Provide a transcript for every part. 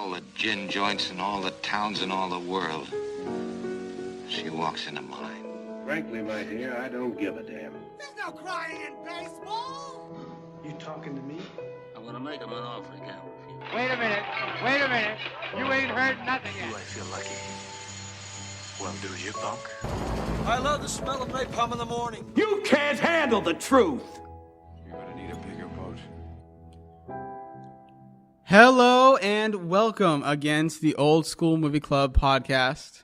all the gin joints in all the towns in all the world. She walks into mine. Frankly, my dear, I don't give a damn. There's no crying in baseball. You talking to me? I'm gonna make him an offer he can't refuse. Wait a minute. You ain't heard nothing yet. Do I feel lucky? Well, do you, punk? I love the smell of napalm in the morning. You can't handle the truth. You're gonna need a bigger boat. Hello and welcome again to the Old School Movie Club podcast.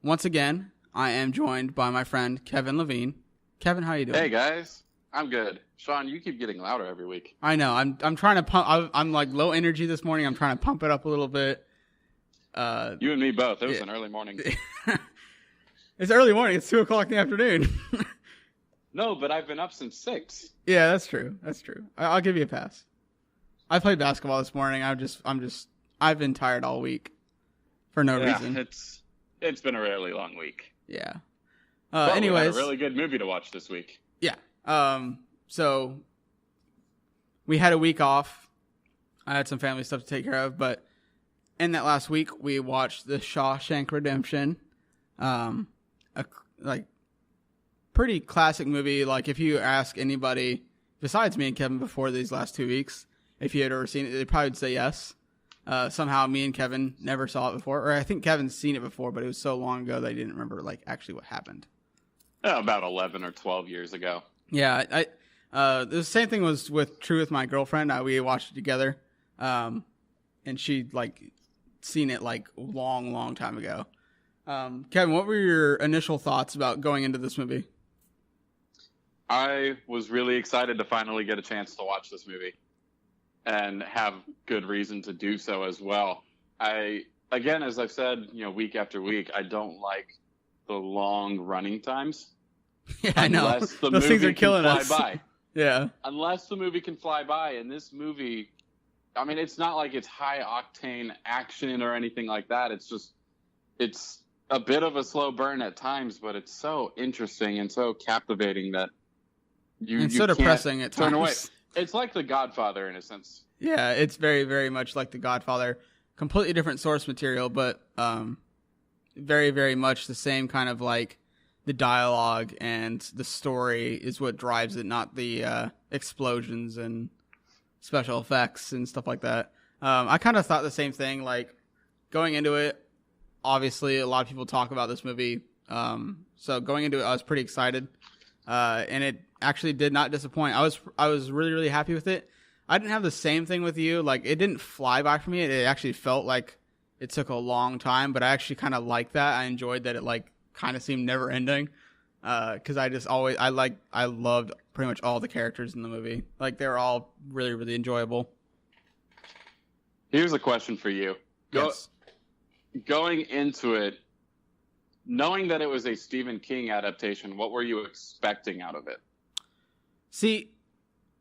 Once again, I am joined by my friend Kevin Levine. Kevin, how you doing? Hey guys, I'm good. Shawn, you keep getting louder every week. I know. I'm trying to pump. I'm like low energy this morning. I'm trying to pump it up a little bit. You and me both. It was an early morning. It's early morning. It's 2:00 in the afternoon. No, but I've been up since 6. Yeah, that's true. I'll give you a pass. I played basketball this morning. I've been tired all week for no reason. It's been a really long week. Yeah. But anyways, we had a really good movie to watch this week. Yeah. So we had a week off. I had some family stuff to take care of, but in that last week, we watched the Shawshank Redemption. A pretty classic movie. Like if you ask anybody besides me and Kevin before these last 2 weeks, if you had ever seen it, they probably would say yes. Somehow me and Kevin never saw it before, or I think Kevin's seen it before, but it was so long ago that I didn't remember like actually what happened. About 11 or 12 years ago. Yeah, the same thing was true with my girlfriend. We watched it together, and she like seen it like long time ago. Kevin, what were your initial thoughts about going into this movie? I was really excited to finally get a chance to watch this movie and have good reason to do so as well. Again, as I've said, week after week, I don't like the long running times. Yeah, I know. Unless the Those things movie are killing can us. fly by. Yeah. Unless the movie can fly by, and this movie, I mean, it's not like it's high octane action or anything like that. It's a bit of a slow burn at times, but it's so interesting and so captivating that you so can't depressing at turn times. away. It's like The Godfather in a sense. Yeah, it's very, very much like The Godfather. Completely different source material, but very, very much the same kind of like the dialogue and the story is what drives it, not the explosions and special effects and stuff like that. I kind of thought the same thing, like going into it. Obviously, a lot of people talk about this movie. So going into it, I was pretty excited. And it actually did not disappoint. I was really, really happy with it. I didn't have the same thing with you. Like, it didn't fly by for me. It actually felt like it took a long time, but I actually kind of liked that. I enjoyed that it, like, kind of seemed never ending. Because I loved pretty much all the characters in the movie. Like, they were all really, really enjoyable. Here's a question for you. Yes. Going into it, knowing that it was a Stephen King adaptation, what were you expecting out of it? See,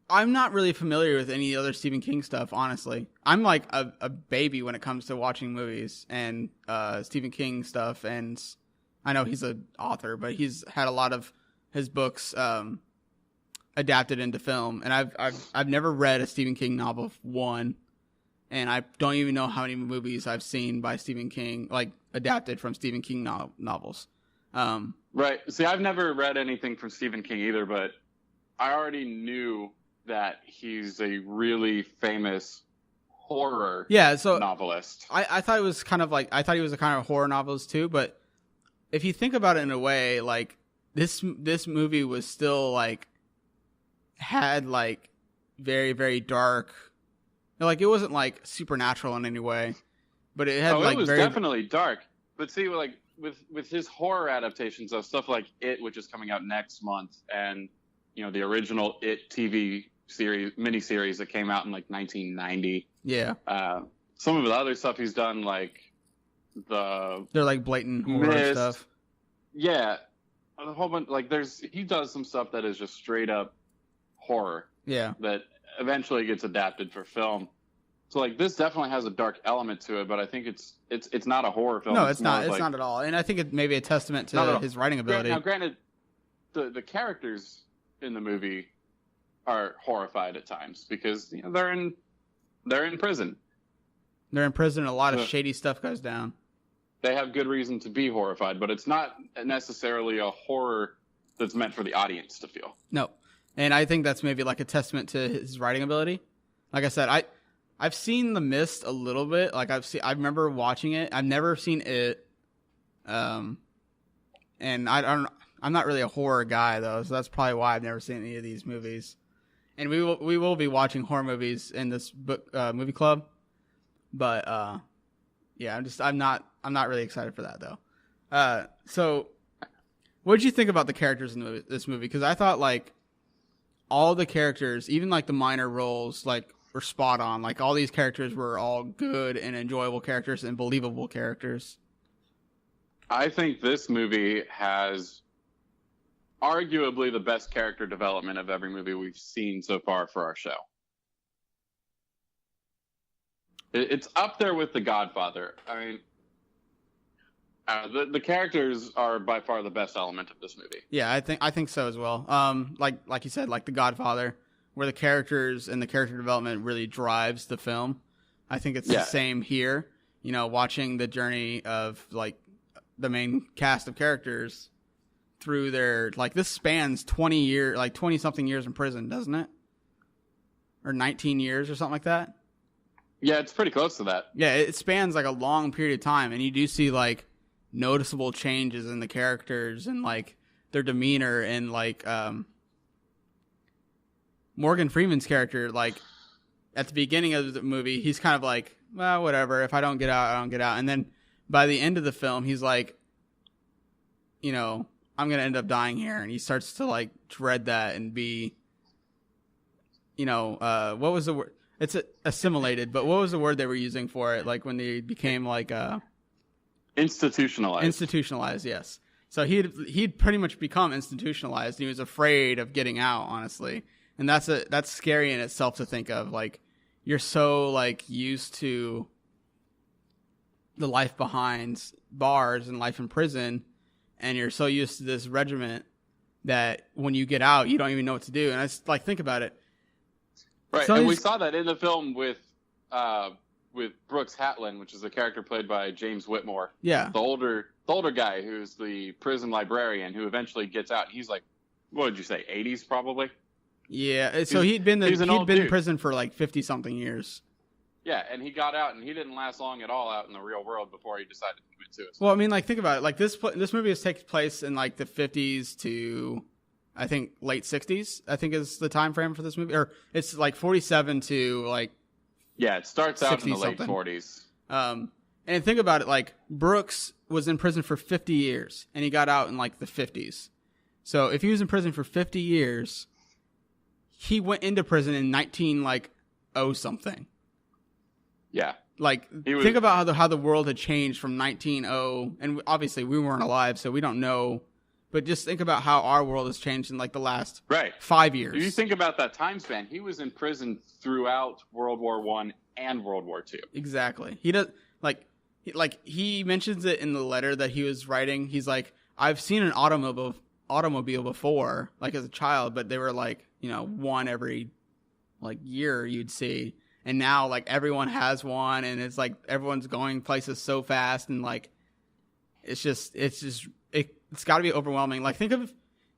I'm not really familiar with any other Stephen King stuff, honestly. I'm like a baby when it comes to watching movies and Stephen King stuff. And I know he's an author, but he's had a lot of his books adapted into film. And I've never read a Stephen King novel, one. And I don't even know how many movies I've seen by Stephen King, like adapted from Stephen King novels. Right. See, I've never read anything from Stephen King either, but I already knew that he's a really famous horror novelist. I thought it was kind of like, I thought he was a kind of horror novelist too, but if you think about it in a way, like this movie was still like, had like very, very dark, like it wasn't like supernatural in any way, but it had like it was very definitely dark. But see, like with his horror adaptations of stuff like It, which is coming out next month, and the original It TV miniseries that came out in like 1990. Yeah. Some of the other stuff he's done, like they're like blatant horror stuff. Yeah, a whole bunch. Like he does some stuff that is just straight up horror. Yeah. That eventually gets adapted for film. So like this definitely has a dark element to it, but I think it's not a horror film. No, it's not. It's not at all. And I think it may be a testament to his writing ability. Now, granted, the characters in the movie are horrified at times because they're in prison. They're in prison and a lot of shady stuff goes down. They have good reason to be horrified, but it's not necessarily a horror that's meant for the audience to feel. No. And I think that's maybe like a testament to his writing ability. Like I said, I've seen The Mist a little bit. Like I remember watching it. I've never seen it. And I'm not really a horror guy though, so that's probably why I've never seen any of these movies. And we will be watching horror movies in this movie club. But yeah, I'm not really excited for that though. So what did you think about the characters in this movie? Because I thought like all the characters, even like the minor roles, like were spot on. Like all these characters were all good and enjoyable characters and believable characters. I think this movie has arguably the best character development of every movie we've seen so far for our show. It's up there with The Godfather. I mean, the characters are by far the best element of this movie. Yeah, I think so as well. Like you said, like The Godfather, where the characters and the character development really drives the film. I think it's the same here. You know, watching the journey of like the main cast of characters through their, like, this spans 20 something years in prison, doesn't it? Or 19 years or something like that. Yeah, it's pretty close to that. Yeah, it spans like a long period of time, and you do see like noticeable changes in the characters and like their demeanor, and like Morgan Freeman's character, like at the beginning of the movie, he's kind of like, well, whatever, if I don't get out, I don't get out. And then by the end of the film, he's like, you know, I'm going to end up dying here. And he starts to like dread that and be, you know, what was the word? It's assimilated, but what was the word they were using for it? Like when they became like institutionalized. Institutionalized, yes. So he'd pretty much become institutionalized. And he was afraid of getting out, honestly. And that's scary in itself to think of. Like, you're so like used to the life behind bars and life in prison, and you're so used to this regiment that when you get out, you don't even know what to do. And I just like, think about it. Right, and we saw that in the film with Brooks Hatlin, which is a character played by James Whitmore. Yeah, the older guy who's the prison librarian who eventually gets out. He's like, what did you say, 80s probably? Yeah, so he'd been in prison for like 50 something years. Yeah, and he got out, and he didn't last long at all out in the real world before he decided to commit suicide. Well, I mean, like, think about it. Like, this movie takes place in like the 50s to, I think, late 60s. I think is the time frame for this movie, or it's like 47 to like. Yeah, it starts out in the late 40s. And think about it. Like, Brooks was in prison for 50 years, and he got out in like the 50s. So if he was in prison for 50 years, he went into prison in something. Yeah. Like, think about how the world had changed from 1900, and obviously we weren't alive, so we don't know. But just think about how our world has changed in like the last 5 years. If you think about that time span, he was in prison throughout World War I and World War II. Exactly. He does he mentions it in the letter that he was writing. He's like, I've seen an automobile before, like as a child, but they were like, you know, one every like year you'd see. And now like everyone has one, and it's like everyone's going places so fast, and like it's got to be overwhelming. Like think of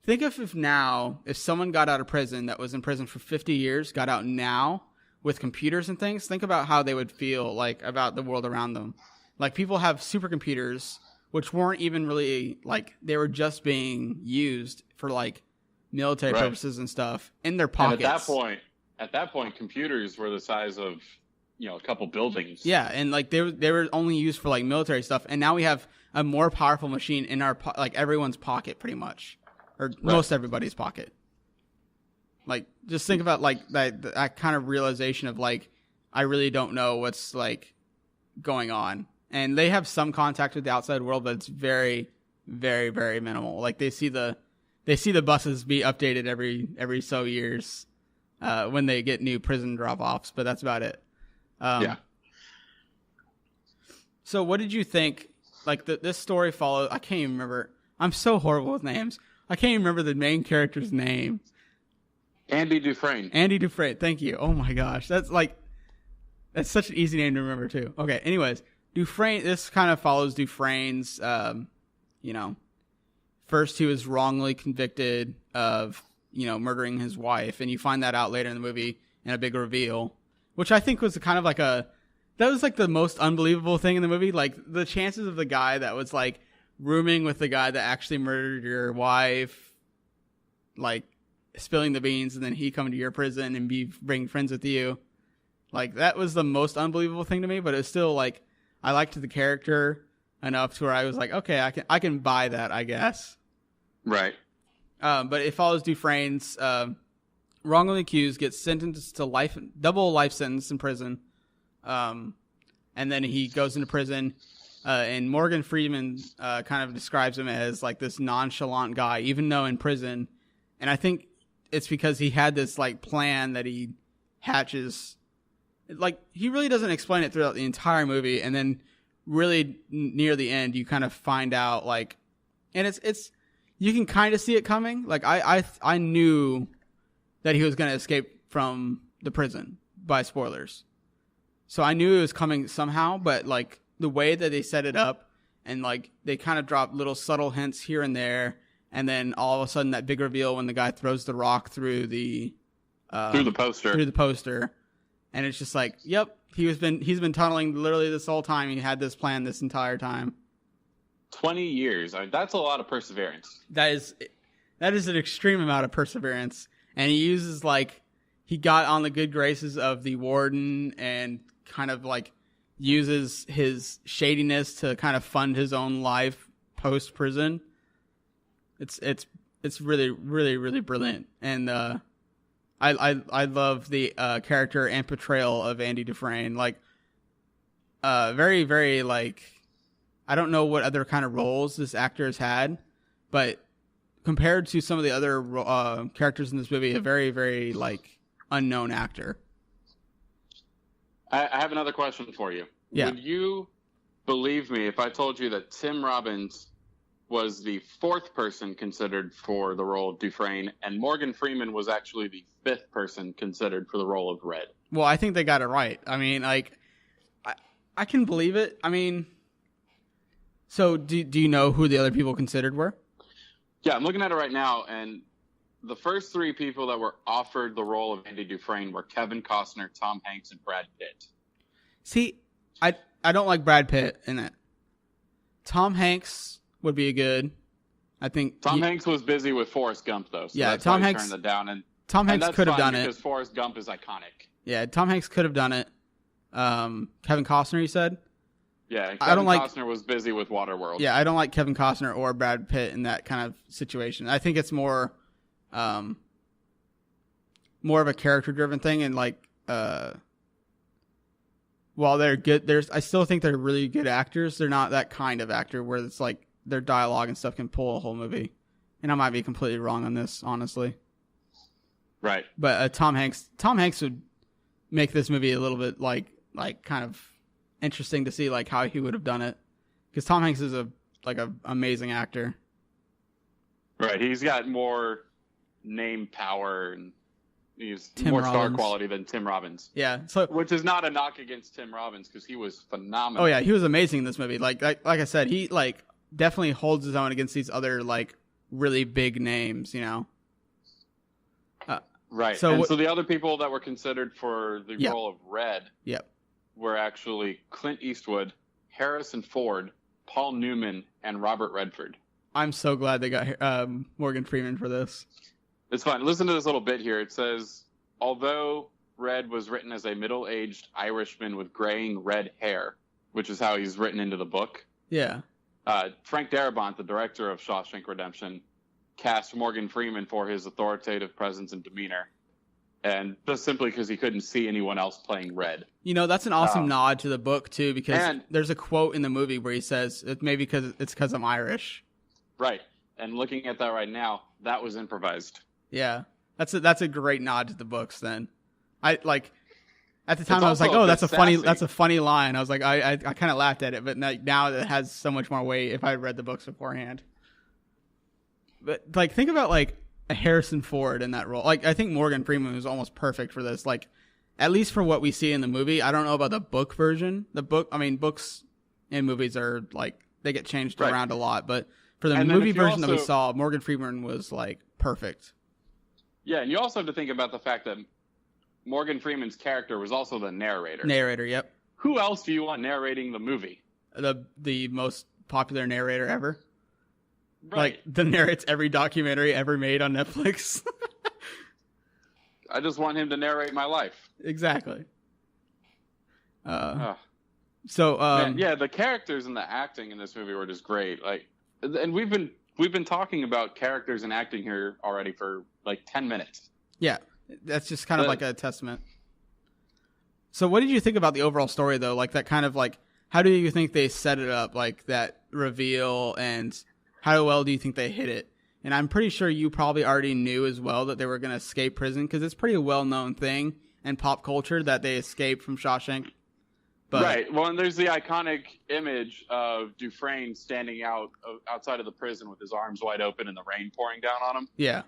if now, if someone got out of prison that was in prison for 50 years, got out now with computers and things, think about how they would feel like about the world around them. Like, people have supercomputers, which weren't even really like, they were just being used for like military purposes and stuff in their pockets. And at that point, computers were the size of, you know, a couple buildings. Yeah, and like they were only used for like military stuff, and now we have a more powerful machine in our like everyone's pocket, pretty much, or most everybody's pocket. Like, just think about like that kind of realization of like, I really don't know what's like going on, and they have some contact with the outside world, but it's very, very, very minimal. Like, they see the buses be updated every so years. When they get new prison drop-offs, but that's about it. Yeah. So what did you think? Like, this story followed, I can't even remember. I'm so horrible with names. I can't even remember the main character's name. Andy Dufresne. Andy Dufresne, thank you. Oh my gosh. That's like, That's such an easy name to remember too. Okay, anyways, Dufresne. This kind of follows Dufresne's. First he was wrongly convicted of murdering his wife, and you find that out later in the movie in a big reveal, which I think was kind of like that was like the most unbelievable thing in the movie. Like the chances of the guy that was like rooming with the guy that actually murdered your wife, like spilling the beans, and then he come to your prison and bring friends with you. Like that was the most unbelievable thing to me, but it's still like I liked the character enough to where I was like, okay, I can buy that, I guess. Right. But it follows Dufresne's wrongly accused, gets sentenced to double life sentence in prison. And then he goes into prison, and Morgan Freeman kind of describes him as like this nonchalant guy, even though in prison. And I think it's because he had this like plan that he hatches. Like he really doesn't explain it throughout the entire movie, and then really near the end you kind of find out like, and it's you can kind of see it coming. Like I knew that he was going to escape from the prison by spoilers. So I knew it was coming somehow, but like the way that they set it up and like they kind of drop little subtle hints here and there. And then all of a sudden that big reveal when the guy throws the rock through the poster. And it's just like, yep, he's been tunneling literally this whole time. He had this plan this entire time. 20 years. That's a lot of perseverance. That is an extreme amount of perseverance. And he uses like, he got on the good graces of the warden and kind of like uses his shadiness to kind of fund his own life post prison. It's really, really, really brilliant. And, I love the character and portrayal of Andy Dufresne. Like, very, very like, I don't know what other kind of roles this actor has had, but compared to some of the other characters in this movie, a very, very like unknown actor. I have another question for you. Yeah. Would you believe me if I told you that Tim Robbins was the fourth person considered for the role of Dufresne, and Morgan Freeman was actually the fifth person considered for the role of Red? Well, I think they got it right. I mean, like, I can believe it. I mean, so do you know who the other people considered were? Yeah, I'm looking at it right now, and the first three people that were offered the role of Andy Dufresne were Kevin Costner, Tom Hanks, and Brad Pitt. See, I don't like Brad Pitt in it. Tom Hanks would be a good. I think Tom Hanks was busy with Forrest Gump though. So yeah, that's Tom why he Hanks turned it down, and Tom Hanks could have done it because Forrest Gump is iconic. Yeah, Tom Hanks could have done it. Kevin Costner, you said? Yeah, Costner was busy with Waterworld. Yeah, I don't like Kevin Costner or Brad Pitt in that kind of situation. I think it's more of a character-driven thing, and like, while they're good, I still think they're really good actors. They're not that kind of actor where it's like their dialogue and stuff can pull a whole movie. And I might be completely wrong on this, honestly. Right. But Tom Hanks would make this movie a little bit like kind of interesting to see like how he would have done it, because Tom Hanks is a amazing actor. Right. He's got more name power and he's Tim more Robbins. star quality than Tim Robbins. Yeah. So, which is not a knock against Tim Robbins because he was phenomenal. Oh yeah, he was amazing in this movie. Like I said, he like definitely holds his own against these other like really big names, you know. Right. So the other people that were considered for the role of Red were actually Clint Eastwood, Harrison Ford, Paul Newman, and Robert Redford. I'm so glad they got Morgan Freeman for this. It's fun. Listen to this little bit here. It says, although Red was written as a middle-aged Irishman with graying red hair, which is how he's written into the book. Yeah. Frank Darabont, the director of Shawshank Redemption, cast Morgan Freeman for his authoritative presence and demeanor, and just simply because he couldn't see anyone else playing Red. You know, that's an awesome nod to the book too, because there's a quote in the movie where he says, "It maybe because I'm Irish." Right, and looking at that right now, that was improvised. Yeah, that's a great nod to the books. Then, I like at the time It's I was like, also "Oh, a that's bit a funny line." I was like, I kind of laughed at it, but now it has so much more weight if I had read the books beforehand. But like, think about like a Harrison Ford in that role. Like, I think Morgan Freeman was almost perfect for this. Like, at least for what we see in the movie. I don't know about the book version. Books and movies are like, they get changed around a lot, but for the movie version that we saw, Morgan Freeman was like perfect. Yeah, and you also have to think about the fact that Morgan Freeman's character was also the narrator. Narrator, yep. Who else do you want narrating the movie? The most popular narrator ever. Right. Like, that narrates every documentary ever made on Netflix. I just want him to narrate my life. Exactly. Man, the characters and the acting in this movie were just great. Like, and we've been talking about characters and acting here already for like 10 minutes. Yeah, that's just kind of like a testament. So what did you think about the overall story, though? Like, that kind of like, how do you think they set it up, like that reveal, and how well do you think they hit it? And I'm pretty sure you probably already knew as well that they were going to escape prison, because it's a pretty well-known thing in pop culture that they escaped from Shawshank. But, right. Well, and there's the iconic image of Dufresne standing outside of the prison with his arms wide open and the rain pouring down on him. Yeah.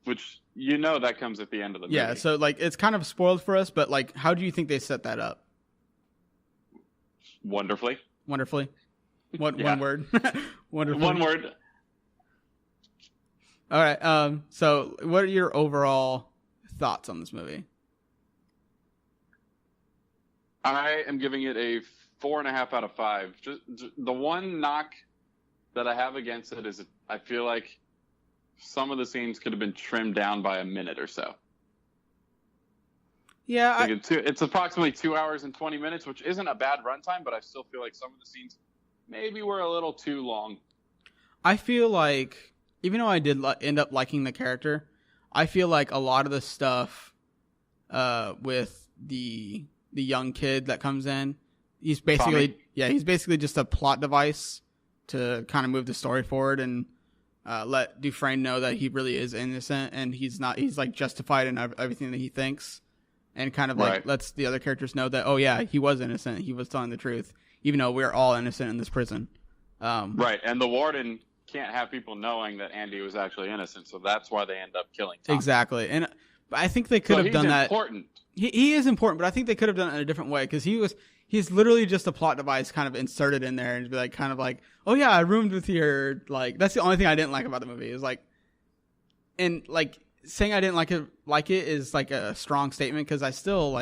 Which, that comes at the end of the movie. Yeah, so like, it's kind of spoiled for us, but like, how do you think they set that up? Wonderfully. One word. Wonderfully. One word. All right. So what are your overall thoughts on this movie? I am giving it a 4.5 out of 5. Just the one knock that I have against it is I feel like some of the scenes could have been trimmed down by a minute or so. Yeah, it's approximately 2 hours and 20 minutes, which isn't a bad runtime, but I still feel like some of the scenes maybe were a little too long. I feel like, even though I did end up liking the character, I feel like a lot of the stuff with the young kid that comes in, he's basically just a plot device to kind of move the story forward and let Dufresne know that he really is innocent, and he's like justified in everything that he thinks. And kind of like lets the other characters know that, oh yeah, he was innocent. He was telling the truth, even though we're all innocent in this prison. Right, and the warden can't have people knowing that Andy was actually innocent, so that's why they end up killing Tom. Exactly, and I think they could have done that. Important. He is important, but I think they could have done it in a different way, because he's literally just a plot device kind of inserted in there, and be like, kind of like, oh yeah, I roomed with your, like, that's the only thing I didn't like about the movie, is like, and like, saying I didn't like it is like a strong statement, because I still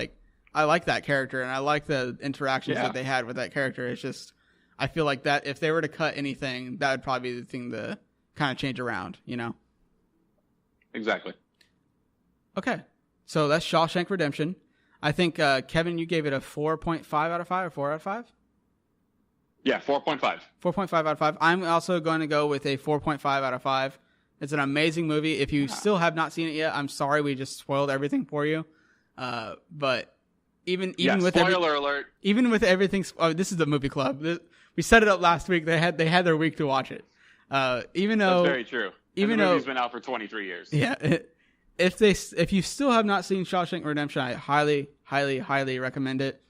I like that character, and I like the interactions that they had with that character. It's just, I feel like that if they were to cut anything, that would probably be the thing to kind of change around, Exactly. Okay, so that's Shawshank Redemption. I think Kevin, you gave it a 4.5 out of 5 or 4 out of 5. Yeah, 4.5. 4.5 out of 5. I'm also going to go with a 4.5 out of 5. It's an amazing movie. If you still have not seen it yet, I'm sorry we just spoiled everything for you. But even with spoiler alert. Even with everything, this is the movie club. We set it up last week. They had their week to watch it. Even though that's very true. Even the though movie's been out for 23 years. Yeah. If you still have not seen Shawshank Redemption, I highly, highly, highly recommend it.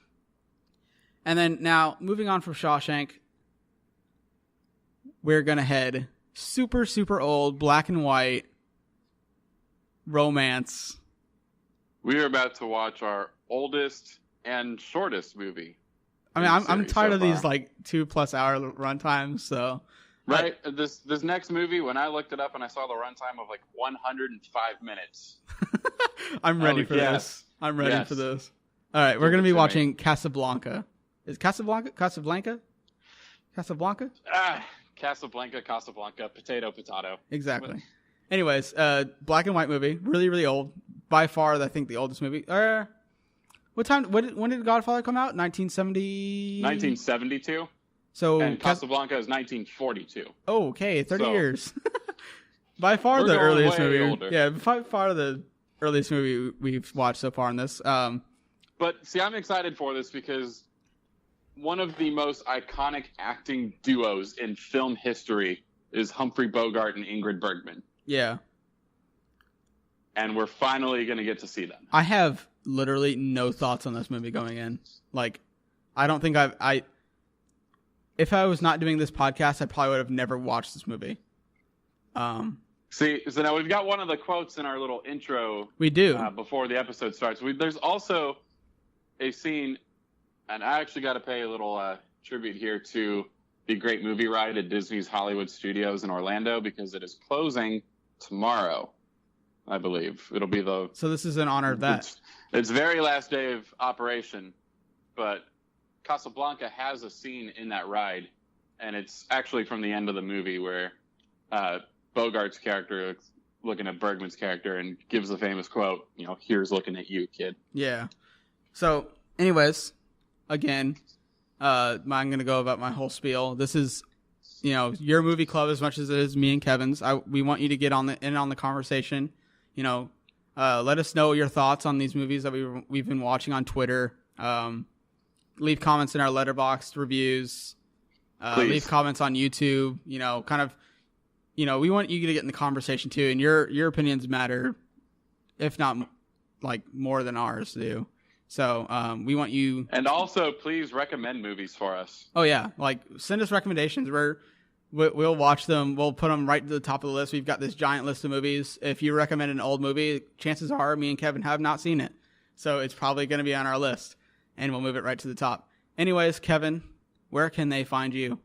And then now moving on from Shawshank, we're gonna head super, super old, black and white romance. We are about to watch our oldest and shortest movie. I mean, I'm tired of these like 2+ hour run times, so. Right. This next movie, when I looked it up and I saw the runtime of like 105 minutes. I'm ready for this. I'm ready for this. All right, we're going to be watching Casablanca. Is Casablanca? Casablanca? Casablanca, potato. Exactly. Anyways, black and white movie, really, really old. By far, I think the oldest movie. What time? When did Godfather come out? 1970. 1972. So and Casablanca is 1942. Oh, okay, 30 years. By far the earliest movie. Older. Yeah, by far the earliest movie we've watched so far in this. But see, I'm excited for this because one of the most iconic acting duos in film history is Humphrey Bogart and Ingrid Bergman. Yeah. And we're finally going to get to see them. I have literally no thoughts on this movie going in. Like, I don't think if I was not doing this podcast, I probably would have never watched this movie. See, so now we've got one of the quotes in our little intro. We do. Before the episode starts. There's also a scene, and I actually got to pay a little tribute here to the great movie ride at Disney's Hollywood Studios in Orlando, because it is closing tomorrow, I believe. It'll be So this is in honor of that. It's very last day of operation, but Casablanca has a scene in that ride, and it's actually from the end of the movie where Bogart's character is looking at Bergman's character and gives the famous quote, "Here's looking at you, kid." Yeah. So, anyways, again, I'm going to go about my whole spiel. This is, your movie club as much as it is me and Kevin's. We want you to get on the conversation. Let us know your thoughts on these movies that we've been watching on Twitter. Leave comments in our Letterboxd reviews. Leave comments on YouTube. We want you to get in the conversation too, and your opinions matter, if not like more than ours do. So we want you. And also, please recommend movies for us. Oh yeah, like send us recommendations. We'll watch them. We'll put them right to the top of the list. We've got this giant list of movies. If you recommend an old movie, chances are me and Kevin have not seen it, so it's probably going to be on our list, and we'll move it right to the top. Anyways, Kevin, where can they find you?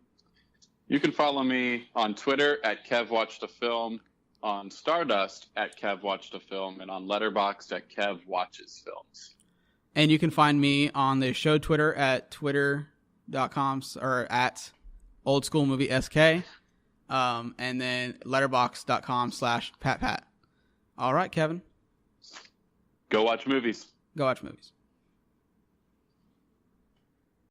You can follow me on Twitter at KevWatchedAFilm, on Stardust at KevWatchedAFilm, and on Letterboxd at KevWatchesFilms. And you can find me on the show Twitter at twitter.com or at OldSkoolMovieSK, and then letterboxd.com/PatPat. All right, Kevin. Go watch movies. Go watch movies.